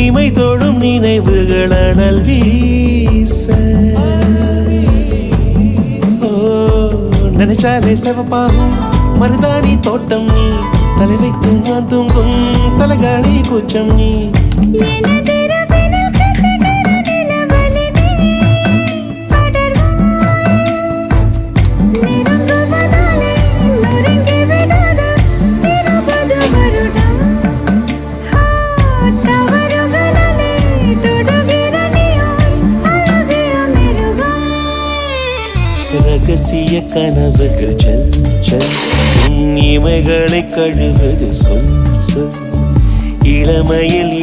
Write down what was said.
இமை தோடும் நினைவுகள் அனல் வீச நினைச்சாலே செவப்பாகும் மருதாணி தோட்டம் நீ தலை வைத்து நான் தூங்கும் தலகாணி கூச்சம் நீ ரகசிய கனவுகள் செல் செல் இமைகளை கழுவது சொல் சொல் இளமையில்